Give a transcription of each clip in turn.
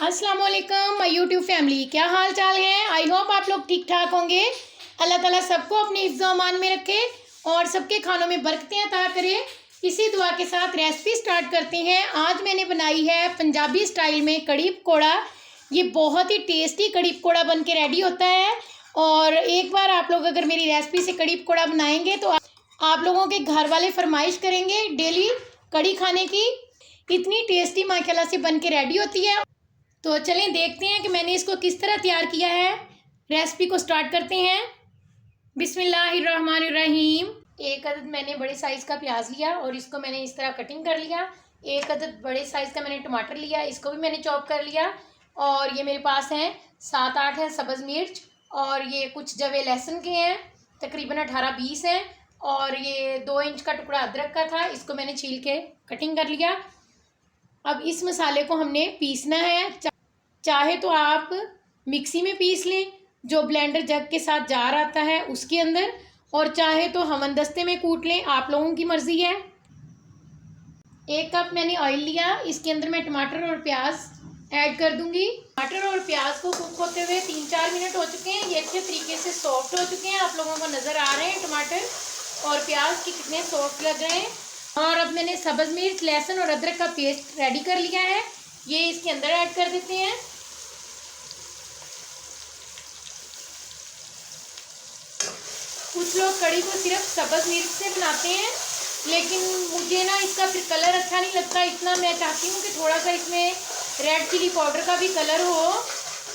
अस्सलाम वालेकुम my YouTube family, क्या हाल चाल है। आई होप आप लोग ठीक ठाक होंगे। अल्लाह ताला सबको अपने हिफ्ज़ अमान में रखे और सबके खानों में बरकतें अता करे। इसी दुआ के साथ रेसिपी स्टार्ट करते हैं। आज मैंने बनाई है पंजाबी स्टाइल में कड़ी पकौड़ा। ये बहुत ही टेस्टी कड़ी पकौड़ा बन के रेडी होता है। और एक बार आप लोग अगर मेरी रेसिपी से कड़ी पकौड़ा बनाएंगे तो आप लोगों के घर वाले फरमाइश करेंगे डेली कड़ी खाने की। इतनी टेस्टी माशाल्लाह से बन के रेडी होती है। तो चलें देखते हैं कि मैंने इसको किस तरह तैयार किया है। रेसिपी को स्टार्ट करते हैं। बिस्मिल्लाहिर्रहमानिर्रहीम। एक अदद मैंने बड़े साइज़ का प्याज लिया और इसको मैंने इस तरह कटिंग कर लिया। एक अदद बड़े साइज़ का मैंने टमाटर लिया, इसको भी मैंने चॉप कर लिया। और ये मेरे पास हैं 7-8 है सब्ज़ मिर्च, और ये कुछ जवे लहसुन के हैं, तकरीबन 18-20 हैं। और ये 2 इंच का टुकड़ा अदरक का था, इसको मैंने छील के कटिंग कर लिया। अब इस मसाले को हमने पीसना है। चाहे तो आप मिक्सी में पीस लें, जो ब्लेंडर जग के साथ जार आता है उसके अंदर, और चाहे तो हमनदस्ते में कूट लें, आप लोगों की मर्ज़ी है। 1 कप मैंने ऑयल लिया, इसके अंदर मैं टमाटर और प्याज ऐड कर दूंगी। टमाटर और प्याज को कुक होते हुए 3-4 मिनट हो चुके हैं। ये अच्छे तरीके से सॉफ्ट हो चुके हैं। आप लोगों को नज़र आ रहे हैं टमाटर और प्याज की कितने सॉफ्ट लग रहे हैं। और अब मैंने सब्ज़ मिर्च, लहसुन और अदरक का पेस्ट रेडी कर लिया है, ये इसके अंदर ऐड कर देते हैं। कुछ लोग कड़ी को सिर्फ सब्ज़ मिर्च से बनाते हैं, लेकिन मुझे ना इसका फिर कलर अच्छा नहीं लगता इतना। मैं चाहती हूँ कि थोड़ा सा इसमें रेड चिली पाउडर का भी कलर हो,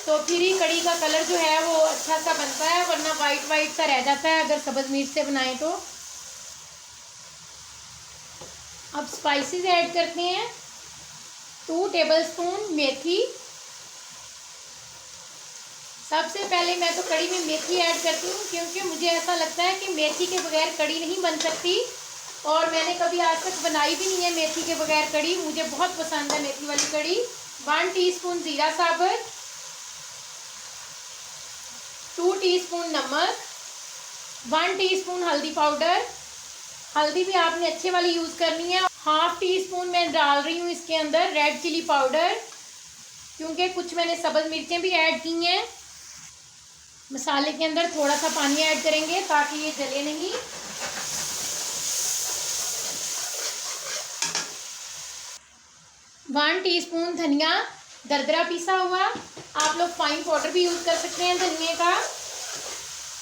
तो फिर ही कड़ी का कलर जो है वो अच्छा सा बनता है, वरना वाइट वाइट सा रह जाता है अगर सब्ज़ मिर्च से बनाएं तो। अब स्पाइसेस ऐड करते हैं। 2 टेबलस्पून मेथी। सबसे पहले मैं तो कड़ी में मेथी ऐड करती हूँ, क्योंकि मुझे ऐसा लगता है कि मेथी के बगैर कड़ी नहीं बन सकती। और मैंने कभी आज तक बनाई भी नहीं है मेथी के बगैर कड़ी। मुझे बहुत पसंद है मेथी वाली कड़ी। 1 टीस्पून ज़ीरा साबुत, 2 टीस्पून नमक, 1 टीस्पून हल्दी पाउडर। हल्दी भी आपने अच्छे वाली यूज़ करनी है। 1/2 टीस्पून मैं डाल रही हूँ इसके अंदर रेड चिली पाउडर, क्योंकि कुछ मैंने सब्ज़ मिर्चें भी ऐड की हैं। मसाले के अंदर थोड़ा सा पानी ऐड करेंगे ताकि ये जले नहीं। वन टीस्पून धनिया दरदरा पिसा हुआ, आप लोग फाइन पाउडर भी यूज़ कर सकते हैं धनिया का।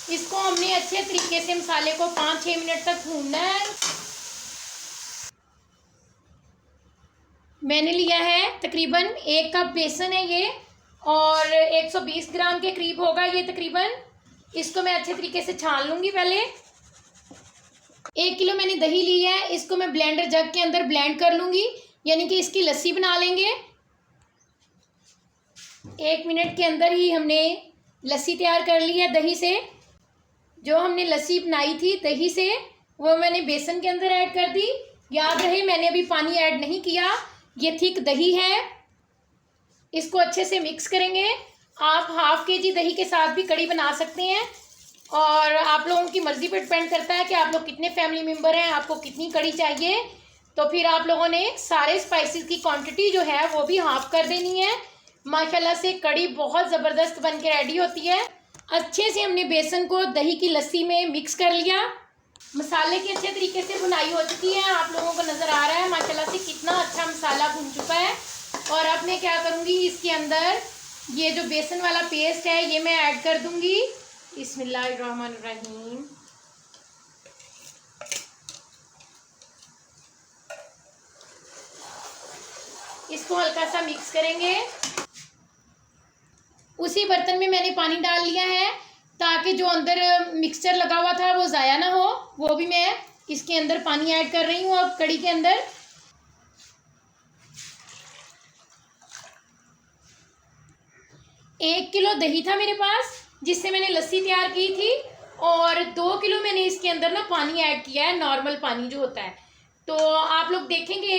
इसको हमने अच्छे तरीके से मसाले को 5-6 मिनट तक भूनना है। मैंने लिया है तकरीबन 1 कप बेसन है ये, और 120 ग्राम के करीब होगा ये तकरीबन। इसको मैं अच्छे तरीके से छान लूँगी पहले। 1 किलो मैंने दही ली है, इसको मैं ब्लेंडर जग के अंदर ब्लेंड कर लूँगी, यानी कि इसकी लस्सी बना लेंगे। 1 मिनट के अंदर ही हमने लस्सी तैयार कर ली है दही से। जो हमने लस्सी बनाई थी दही से, वो मैंने बेसन के अंदर ऐड कर दी। याद रहे मैंने अभी पानी ऐड नहीं किया। ये थिक दही है, इसको अच्छे से मिक्स करेंगे। आप 1/2 केजी दही के साथ भी कड़ी बना सकते हैं, और आप लोगों की मर्ज़ी पर डिपेंड करता है कि आप लोग कितने फैमिली मेम्बर हैं, आपको कितनी कड़ी चाहिए। तो फिर आप लोगों ने सारे स्पाइसेस की क्वांटिटी जो है वो भी हाफ कर देनी है। माशाल्लाह से कड़ी बहुत ज़बरदस्त बन के रेडी होती है। अच्छे से हमने बेसन को दही की लस्सी में मिक्स कर लिया। मसाले की अच्छे तरीके से भुनाई हो चुकी है, आप लोगों को नज़र आ रहा है माशाल्लाह से कितना अच्छा मसाला भुन चुका है। और अब मैं क्या करूँगी, इसके अंदर ये जो बेसन वाला पेस्ट है ये मैं ऐड कर दूँगी। बिस्मिल्लाहिर्रहमानिर्रहीम। इसको हल्का सा मिक्स करेंगे। उसी बर्तन में मैंने पानी डाल लिया है, ताकि जो अंदर मिक्सचर लगा हुआ था वो ज़ाया ना हो। वो भी मैं इसके अंदर पानी ऐड कर रही हूँ अब कड़ी के अंदर। एक किलो दही था मेरे पास जिससे मैंने लस्सी तैयार की थी, और 2 किलो मैंने इसके अंदर ना पानी ऐड किया है, नॉर्मल पानी जो होता है। तो आप लोग देखेंगे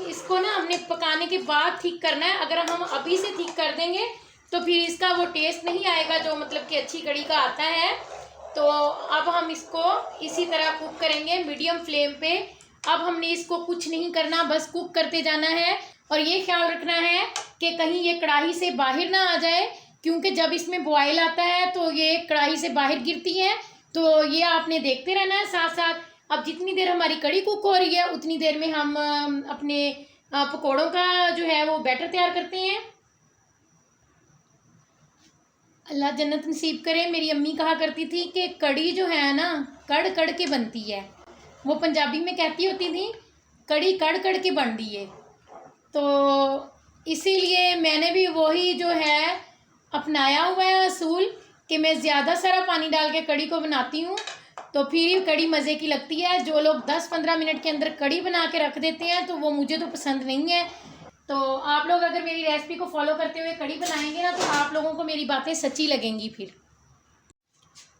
इसको ना हमने पकाने के बाद ठीक करना है। अगर हम अभी से ठीक कर देंगे तो फिर इसका वो टेस्ट नहीं आएगा जो मतलब कि अच्छी कड़ी का आता है। तो अब हम इसको इसी तरह कुक करेंगे मीडियम फ्लेम पे। अब हमने इसको कुछ नहीं करना, बस कुक करते जाना है। और ये ख्याल रखना है कि कहीं ये कढ़ाई से बाहर ना आ जाए, क्योंकि जब इसमें बॉयल आता है तो ये कढ़ाई से बाहर गिरती है। तो ये आपने देखते रहना है साथ साथ। अब जितनी देर हमारी कढ़ी कुक हो रही है उतनी देर में हम अपने पकौड़ों का जो है वो बैटर तैयार करते हैं। अल्लाह जन्नत नसीब करे। मेरी अम्मी कहा करती थी कि कढ़ी जो है ना कड़ कड़ के बनती है। वो पंजाबी में कहती होती थी कढ़ी कड़ कड़ के बन रही है। तो इसीलिए मैंने भी वही जो है अपनाया हुआ है असूल कि मैं ज़्यादा सारा पानी डाल के कढ़ी को बनाती हूँ, तो फिर कढ़ी मज़े की लगती है। जो लोग 10-15 मिनट के अंदर कढ़ी बना के रख देते हैं तो वो मुझे तो पसंद नहीं है। तो आप लोग अगर मेरी रेसिपी को फॉलो करते हुए कढ़ी बनाएंगे ना तो आप लोगों को मेरी बातें सच्ची लगेंगी। फिर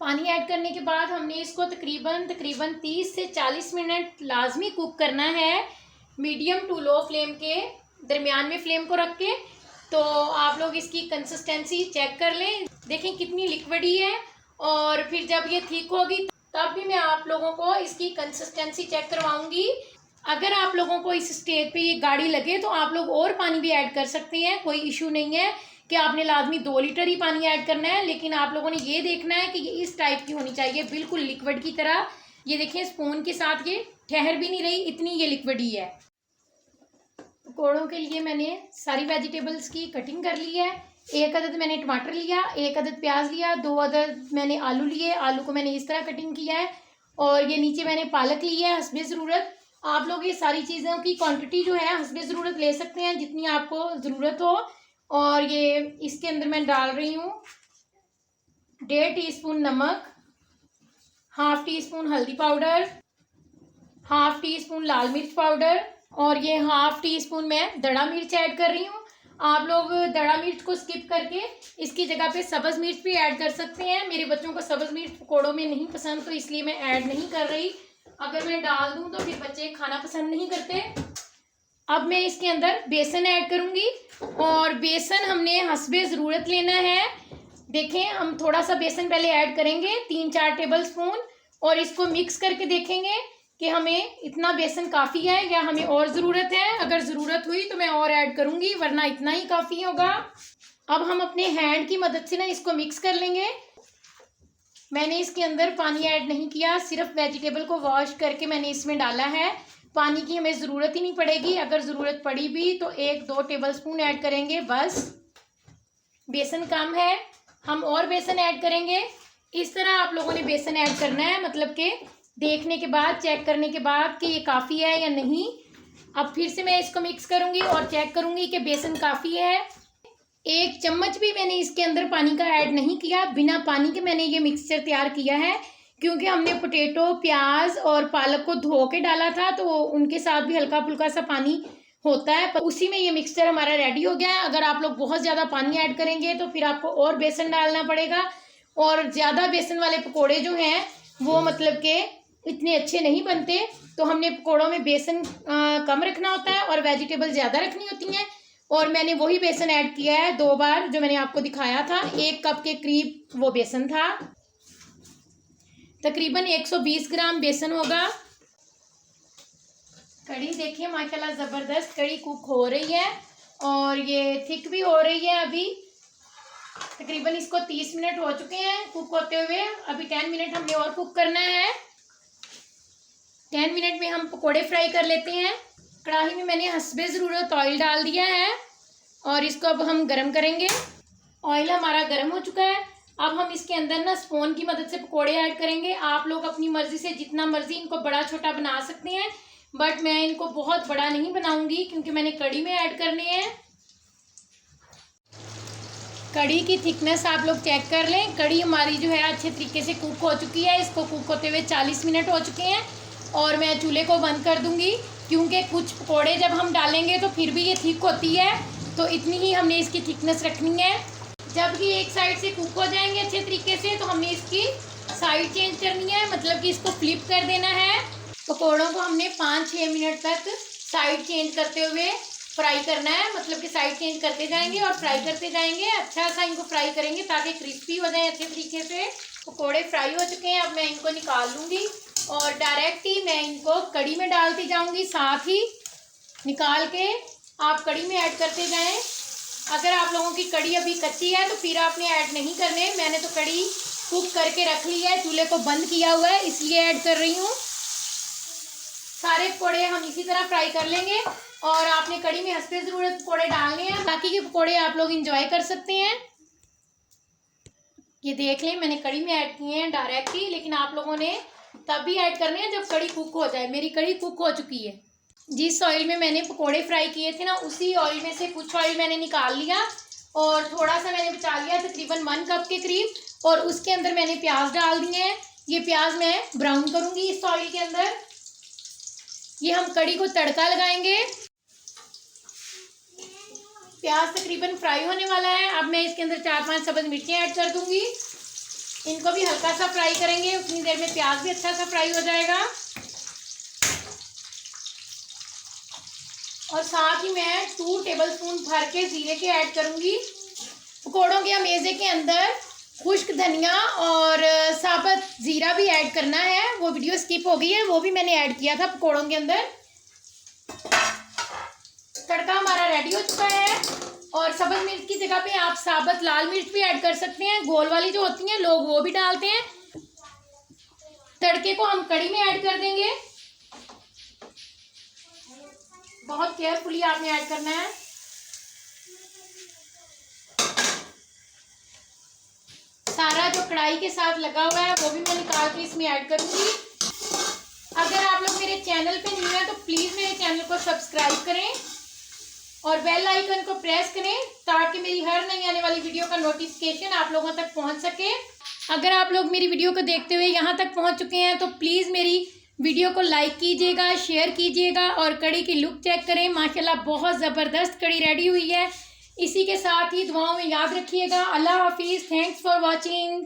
पानी ऐड करने के बाद हमने इसको तकरीबन 30 से 40 मिनट लाजमी कुक करना है, मीडियम टू लो फ्लेम के दरमियान में फ्लेम को रख के। तो आप लोग इसकी कंसिस्टेंसी चेक कर लें, देखें कितनी लिक्विडी है। और फिर जब ये ठीक होगी तब भी मैं आप लोगों को इसकी कंसिस्टेंसी चेक करवाऊंगी। अगर आप लोगों को इस स्टेज पे ये गाढ़ी लगे तो आप लोग और पानी भी ऐड कर सकते हैं, कोई इशू नहीं है कि आपने लाजमी 2 लीटर ही पानी ऐड करना है। लेकिन आप लोगों ने ये देखना है कि ये इस टाइप की होनी चाहिए, बिल्कुल लिक्विड की तरह। ये देखें स्पून के साथ ये ठहर भी नहीं रही, इतनी ये लिक्विड ही है। पकौड़ों के लिए मैंने सारी वेजिटेबल्स की कटिंग कर ली है। 1 अदद मैंने टमाटर लिया, 1 अदद प्याज लिया, 2 अदद मैंने आलू लिए। आलू को मैंने इस तरह कटिंग किया है। और ये नीचे मैंने पालक ली है हस्बे ज़रूरत। आप लोग ये सारी चीज़ों की क्वांटिटी जो है हस्बे ज़रूरत ले सकते हैं जितनी आपको ज़रूरत हो। और ये इसके अंदर मैं डाल रही हूँ 1.5 टीस्पून नमक, 1/2 टीस्पून हल्दी पाउडर, 1/2 टीस्पून लाल मिर्च पाउडर और ये 1/2 टीस्पून मैं दड़ा मिर्च ऐड कर रही हूँ। आप लोग दड़ा मिर्च को स्किप करके इसकी जगह पे सब्ज़ मिर्च भी ऐड कर सकते हैं। मेरे बच्चों को सब्ज़ मिर्च पकौड़ों में नहीं पसंद, तो इसलिए मैं ऐड नहीं कर रही। अगर मैं डाल दूँ तो फिर बच्चे खाना पसंद नहीं करते। अब मैं इसके अंदर बेसन ऐड करूँगी और बेसन हमने हस्बे ज़रूरत लेना है। देखें हम थोड़ा सा बेसन पहले ऐड करेंगे 3-4 टेबल स्पून और इसको मिक्स करके देखेंगे कि हमें इतना बेसन काफ़ी है या हमें और ज़रूरत है। अगर ज़रूरत हुई तो मैं और ऐड करूँगी, वरना इतना ही काफ़ी होगा। अब हम अपने हैंड की मदद से ना इसको मिक्स कर लेंगे। मैंने इसके अंदर पानी ऐड नहीं किया, सिर्फ वेजिटेबल को वॉश करके मैंने इसमें डाला है। पानी की हमें ज़रूरत ही नहीं पड़ेगी, अगर ज़रूरत पड़ी भी तो 1-2 टेबल स्पून ऐड करेंगे बस। बेसन कम है, हम और बेसन ऐड करेंगे। इस तरह आप लोगों ने बेसन ऐड करना है, मतलब कि देखने के बाद, चेक करने के बाद कि ये काफ़ी है या नहीं। अब फिर से मैं इसको मिक्स करूँगी और चेक करूँगी कि बेसन काफ़ी है। 1 चम्मच भी मैंने इसके अंदर पानी का ऐड नहीं किया, बिना पानी के मैंने ये मिक्सचर तैयार किया है। क्योंकि हमने पोटैटो, प्याज और पालक को धो के डाला था तो उनके साथ भी हल्का फुल्का सा पानी होता है, पर उसी में ये मिक्सचर हमारा रेडी हो गया है। अगर आप लोग बहुत ज़्यादा पानी ऐड करेंगे तो फिर आपको और बेसन डालना पड़ेगा। और ज़्यादा बेसन वाले पकोड़े जो हैं वो मतलब के इतने अच्छे नहीं बनते। तो हमने पकोड़ों में बेसन कम रखना होता है और वेजिटेबल ज़्यादा रखनी होती हैं। और मैंने वही बेसन ऐड किया है 2 बार, जो मैंने आपको दिखाया था। 1 कप के करीब वो बेसन था। तकरीबन 120 ग्राम बेसन होगा। कढ़ी देखिए माशाल्लाह ज़बरदस्त कढ़ी कुक हो रही है और ये थिक भी हो रही है। अभी तकरीबन इसको 30 मिनट हो चुके हैं कुक होते हुए। अभी 10 मिनट हमने और कुक करना है। 10 मिनट में हम पकोड़े फ्राई कर लेते हैं। कढ़ाई में मैंने हस्बे ज़रूरत ऑयल डाल दिया है और इसको अब हम गरम करेंगे। ऑयल हमारा गरम हो चुका है। अब हम इसके अंदर ना स्पून की मदद से पकोड़े ऐड करेंगे। आप लोग अपनी मर्ज़ी से जितना मर्ज़ी इनको बड़ा छोटा बना सकते हैं, बट मैं इनको बहुत बड़ा नहीं बनाऊंगी क्योंकि मैंने कढ़ी में ऐड करने हैं। कढ़ी की थिकनेस आप लोग चेक कर लें। कढ़ी हमारी जो है अच्छे तरीके से कुक हो चुकी है। इसको कुक होते हुए 40 मिनट हो चुके हैं और मैं चूल्हे को बंद कर दूंगी, क्योंकि कुछ पकोड़े जब हम डालेंगे तो फिर भी ये थिक होती है, तो इतनी ही हमने इसकी थिकनेस रखनी है। जब ये एक साइड से कुक हो जाएंगे अच्छे तरीके से तो हमने इसकी साइड चेंज करनी है, मतलब कि इसको फ्लिप कर देना है। पकोड़ों को हमने 5-6 मिनट तक साइड चेंज करते हुए फ्राई करना है, मतलब कि साइड चेंज करते जाएंगे और फ्राई करते जाएंगे। अच्छा सा इनको फ्राई करेंगे ताकि क्रिस्पी हो जाए अच्छे तरीके से। पकोड़े फ्राई हो चुके हैं, अब मैं इनको निकाल लूँगी और डायरेक्ट ही मैं इनको कढ़ी में डालती जाऊँगी। साथ ही निकाल के आप कड़ी में ऐड करते जाएं। अगर आप लोगों की कड़ी अभी कच्ची है तो फिर आपने ऐड नहीं करने। मैंने तो कड़ी कुक करके रख ली है, चूल्हे को बंद किया हुआ है, इसलिए ऐड कर रही हूँ। सारे पकौड़े हम इसी तरह फ्राई कर लेंगे और आपने कड़ी में हंसते ज़रूर पकौड़े डालने हैं, बाकी के पकौड़े आप लोग इंजॉय कर सकते हैं। ये देख लें, मैंने कड़ी में ऐड किए हैं डायरेक्टली, लेकिन आप लोगों ने तब भी ऐड करने हैं जब कड़ी कुक हो जाए। मेरी कड़ी कुक हो चुकी है। जिस ऑयल में मैंने पकोड़े फ्राई किए थे ना, उसी ऑयल में से कुछ ऑयल मैंने निकाल लिया और थोड़ा सा मैंने बचा लिया, तकरीबन 1 कप के करीब, और उसके अंदर मैंने प्याज डाल दिए हैं। ये प्याज मैं ब्राउन करूंगी इस ऑयल के अंदर। ये हम कड़ी को तड़का लगाएंगे। प्याज तकरीबन फ्राई होने वाला है। अब मैं इसके अंदर 4-5 सब्ज़ मिर्चें ऐड कर दूंगी। इनको भी हल्का सा फ्राई करेंगे, उतनी देर में प्याज भी अच्छा सा फ्राई हो जाएगा। और साथ ही मैं 2 टेबलस्पून भर के ज़ीरे के ऐड करूंगी। पकौड़ों के अमेज़े के अंदर खुश्क धनिया और साबुत ज़ीरा भी ऐड करना है। वो वीडियो स्किप हो गई है, वो भी मैंने ऐड किया था पकौड़ों के अंदर। तड़का हमारा रेडी हो चुका है और सब्ज़ मिर्च की जगह पे आप साबुत लाल मिर्च भी ऐड कर सकते हैं। गोल वाली जो होती हैं, लोग वो भी डालते हैं। तड़के को हम कड़ी में ऐड कर देंगे। बहुत केयरफुली आपने ऐड करना है। सारा जो कढ़ाई के साथ लगा हुआ है वो भी मैं निकाल के इसमें ऐड करूंगी। अगर आप लोग मेरे चैनल पे न्यू हैं तो प्लीज़ मेरे चैनल को सब्सक्राइब करें और बेल आइकन को प्रेस करें ताकि मेरी हर नई आने वाली वीडियो का नोटिफिकेशन आप लोगों तक पहुंच सके। अगर आप लोग मेरी वीडियो को देखते हुए यहाँ तक पहुंच चुके हैं तो प्लीज़ मेरी वीडियो को लाइक कीजिएगा, शेयर कीजिएगा और कड़ी की लुक चेक करें। माशाल्लाह बहुत ज़बरदस्त कड़ी रेडी हुई है। इसी के साथ ही दुआओं में याद रखिएगा। अल्लाह हाफिज़। Thanks for watching.